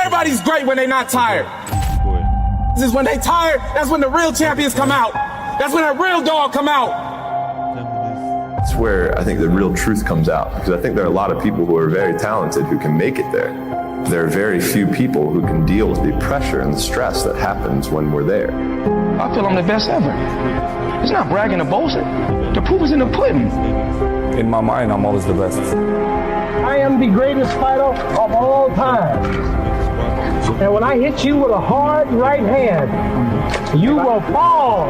Everybody's great when they're not tired. This is when they tired, that's when the real champions come out. That's when a real dog come out. It's where I think the real truth comes out, because I think there are a lot of people who are very talented who can make it there. There are very few people who can deal with the pressure and the stress that happens when we're there. I feel I'm the best ever. It's not bragging or boasting. The proof is in the pudding. In my mind, I'm always the best. I am the greatest fighter of all time. And when I hit you with a hard right hand, you will fall.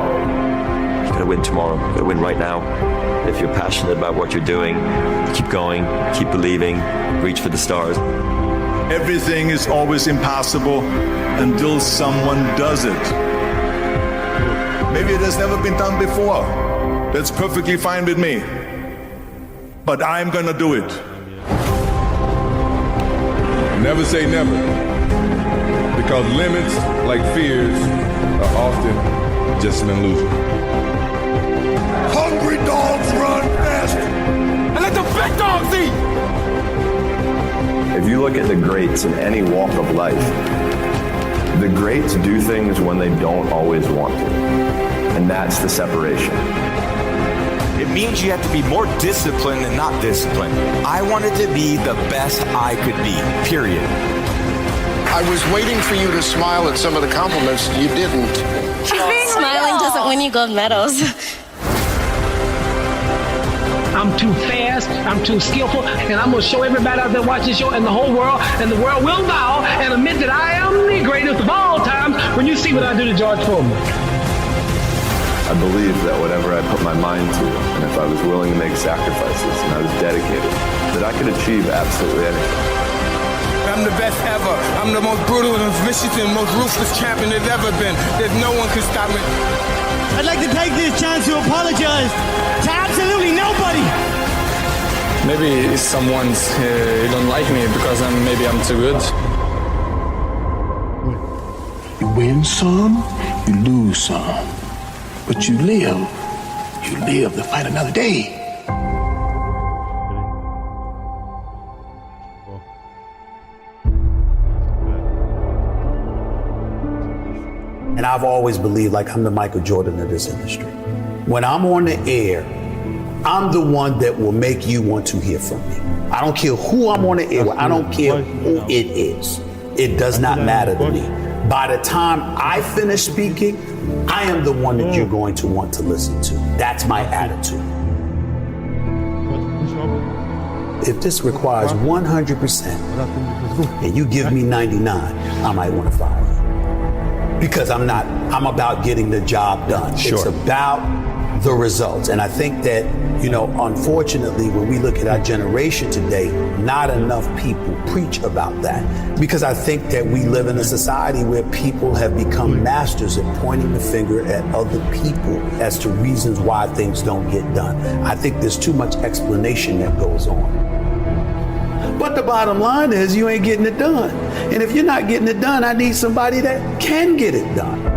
You gotta win tomorrow. You gotta win right now. If you're passionate about what you're doing, keep going, keep believing, reach for the stars. Everything is always impossible until someone does it. Maybe it has never been done before. That's perfectly fine with me. But I'm gonna do it. Never say never, because limits, like fears, are often just an illusion. Hungry dogs run fast. And let the big dogs eat. If you look at the greats in any walk of life, the greats do things when they don't always want to. And that's the separation. It means you have to be more disciplined than not disciplined. I wanted to be the best I could be, period. I was waiting for you to smile at some of the compliments. You didn't. Smiling doesn't win you gold medals. I'm too fast, I'm too skillful, and I'm going to show everybody out there watching the show and the whole world, and the world will bow and admit that I am the greatest of all times when you see what I do to George Foreman. I believe that whatever I put my mind to, and if I was willing to make sacrifices and I was dedicated, that I could achieve absolutely anything. I'm the best ever. I'm the most brutal and vicious and most ruthless champion there's ever been. There's no one can stop me. I'd like to take this chance to apologize to absolutely nobody. Maybe someone's don't like me because maybe I'm too good. You win some, you lose some. But you live to fight another day. And I've always believed like I'm the Michael Jordan of this industry. When I'm on the air, I'm the one that will make you want to hear from me. I don't care who I'm on the air with. I don't care who it is. It does not matter to me. By the time I finish speaking, I am the one that you're going to want to listen to. That's my attitude. If this requires 100% and you give me 99, I might want to fire you. Because I'm about getting the job done. Sure. It's about the results. And I think that, unfortunately, when we look at our generation today, not enough people preach about that. Because I think that we live in a society where people have become masters at pointing the finger at other people as to reasons why things don't get done. I think there's too much explanation that goes on. But the bottom line is you ain't getting it done. And if you're not getting it done, I need somebody that can get it done.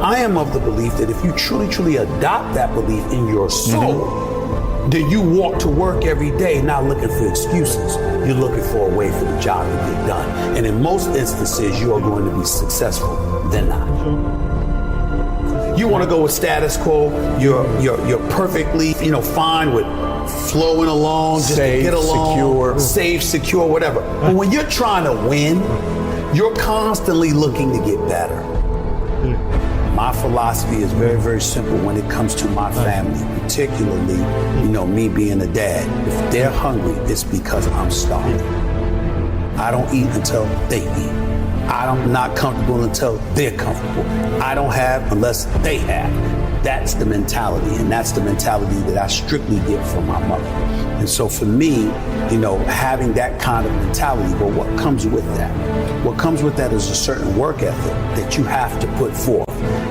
I am of the belief that if you truly adopt that belief in your soul, then you walk to work every day not looking for excuses. You're looking for a way for the job to get done. And in most instances, you are going to be successful than not. You want to go with status quo, you're perfectly, fine with flowing along, just safe, to get along, secure. Safe, secure, whatever. But when you're trying to win, you're constantly looking to get better. My philosophy is very, very simple when it comes to my family, particularly, me being a dad. If they're hungry, it's because I'm starving. I don't eat until they eat. I'm not comfortable until they're comfortable. I don't have unless they have. That's the mentality, and that's the mentality that I strictly get from my mother. And so for me, having that kind of mentality, well, what comes with that? What comes with that is a certain work ethic that you have to put forth.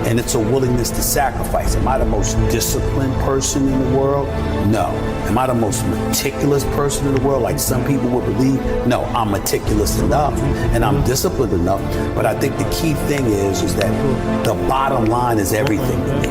And it's a willingness to sacrifice. Am I the most disciplined person in the world? No. Am I the most meticulous person in the world, like some people would believe? No, I'm meticulous enough and I'm disciplined enough. But I think the key thing is that the bottom line is everything to me.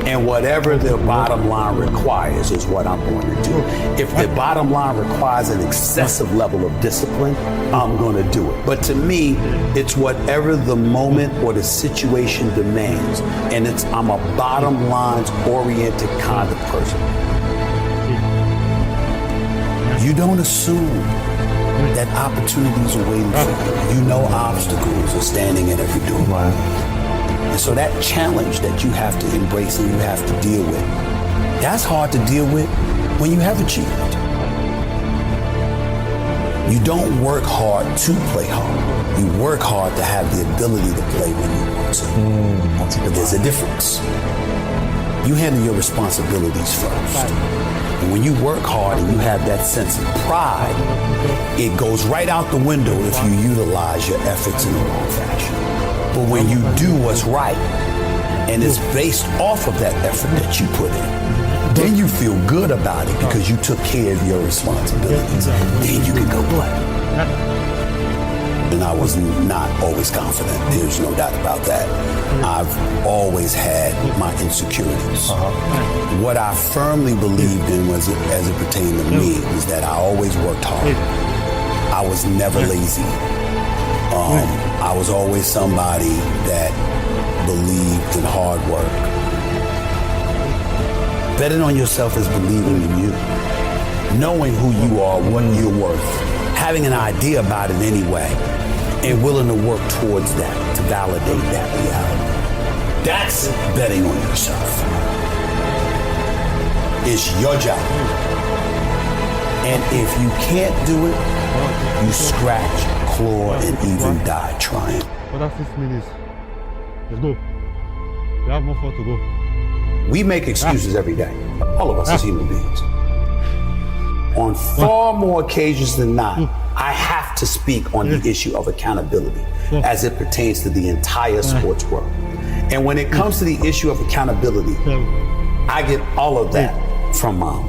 And whatever their bottom line requires is what I'm going to do. If their bottom line requires an excessive level of discipline, I'm going to do it. But to me, it's whatever the moment or the situation demands. And I'm a bottom lines oriented kind of person. You don't assume that opportunities are waiting for you. You know obstacles are standing in every door. And so that challenge that you have to embrace and you have to deal with, that's hard to deal with when you have achieved. You don't work hard to play hard. You work hard to have the ability to play when you want to. But there's a difference. You handle your responsibilities first. And when you work hard and you have that sense of pride, it goes right out the window if you utilize your efforts in the wrong fashion. But when you do what's right, and it's based off of that effort that you put in, then you feel good about it because you took care of your responsibilities. Then you can go play. And I was not always confident. There's no doubt about that. I've always had my insecurities. What I firmly believed in was, as it pertained to me, is that I always worked hard. I was never lazy. I was always somebody that believed in hard work. Betting on yourself is believing in you. Knowing who you are, what you're worth, having an idea about it anyway, and willing to work towards that, to validate that reality. That's betting on yourself. It's your job. And if you can't do it, you scratch, claw, and even die trying. Another 6 minutes. Let's go. We have more fun to go. We make excuses every day. All of us as human beings. On far more occasions than not, I have to speak on the issue of accountability as it pertains to the entire sports world. And when it comes to the issue of accountability, I get all of that from Mom.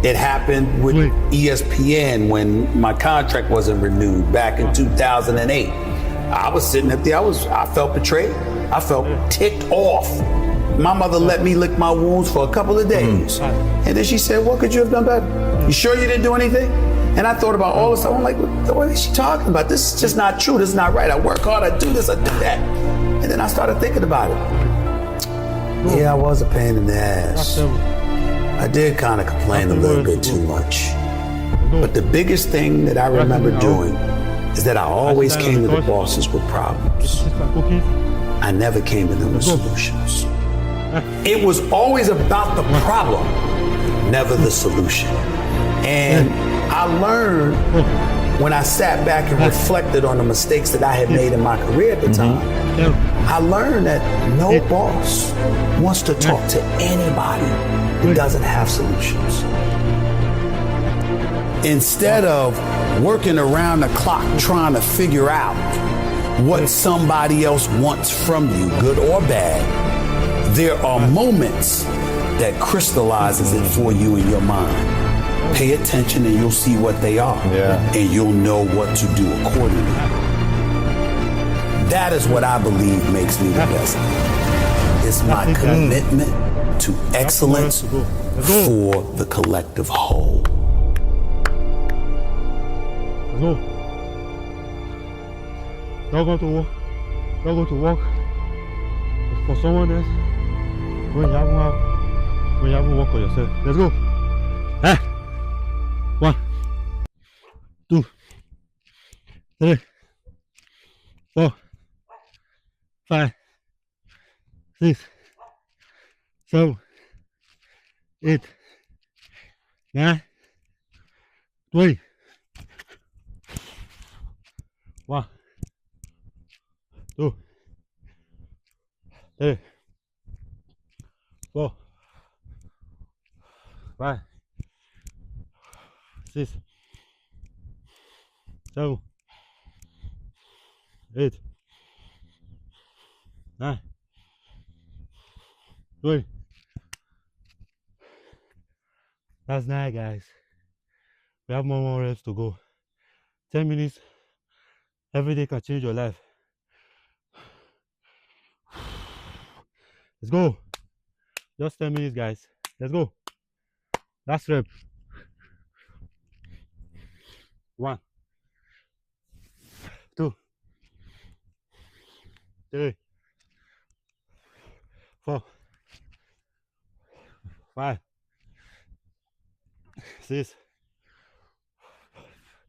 It happened with ESPN when my contract wasn't renewed back in 2008. I was sitting up there, I felt betrayed. I felt ticked off. My mother let me lick my wounds for a couple of days. And then she said, what could you have done better? You sure you didn't do anything? And I thought about all this stuff. I'm like, what is she talking about? This is just not true. This is not right. I work hard, I do this, I do that. And then I started thinking about it. Yeah, I was a pain in the ass. I did kind of complain a little bit too much. But the biggest thing that I remember doing is that I always came to the bosses with problems. I never came to them with solutions. It was always about the problem, never the solution. And I learned when I sat back and reflected on the mistakes that I had made in my career at the time, I learned that no boss wants to talk to anybody who doesn't have solutions. Instead of working around the clock trying to figure out what somebody else wants from you, good or bad, there are moments that crystallizes it for you in your mind. Pay attention and you'll see what they are. And you'll know what to do accordingly. That is what I believe makes me the best. It's my commitment to excellence for the collective whole. Go. Don't go to work. Don't go to work for someone else. When you haven't worked for yourself. Let's go. 1, 2, 3, 4, 5, 6, 7, 8, 9, 20. 1, 2, 3, 4, 5, 6, 7, 8, 9, 20. That's 9, guys. We have more reps to go. 10 minutes. Every day can change your life. Let's go. Just 10 minutes, guys. Let's go. Last rep. 1, 2, 3, 4, 5, 6,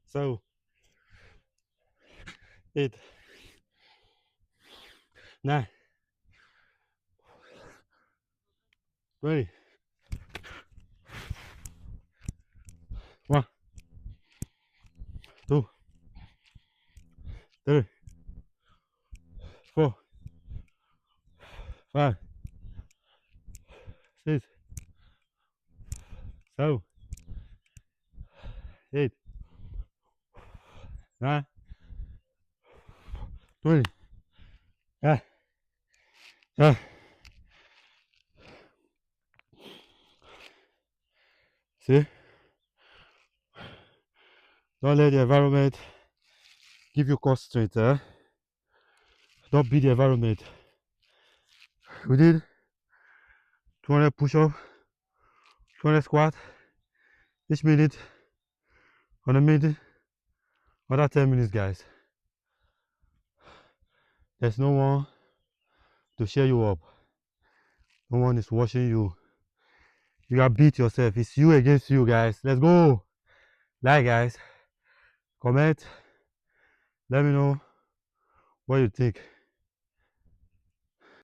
7, 8, 9, 20. 1, 2, 3, 4, 5, 6, 7, 8, 9, 20. Yeah. Yeah. See? Don't let the environment give you core strength, eh? Don't beat the environment. We did 200 push-up, 200 squat, each minute, on a minute, another 10 minutes, guys. There's no one to cheer you up. No one is watching you. You gotta beat yourself. It's you against you, guys. Let's go. Like, guys. Comment. Let me know what you think.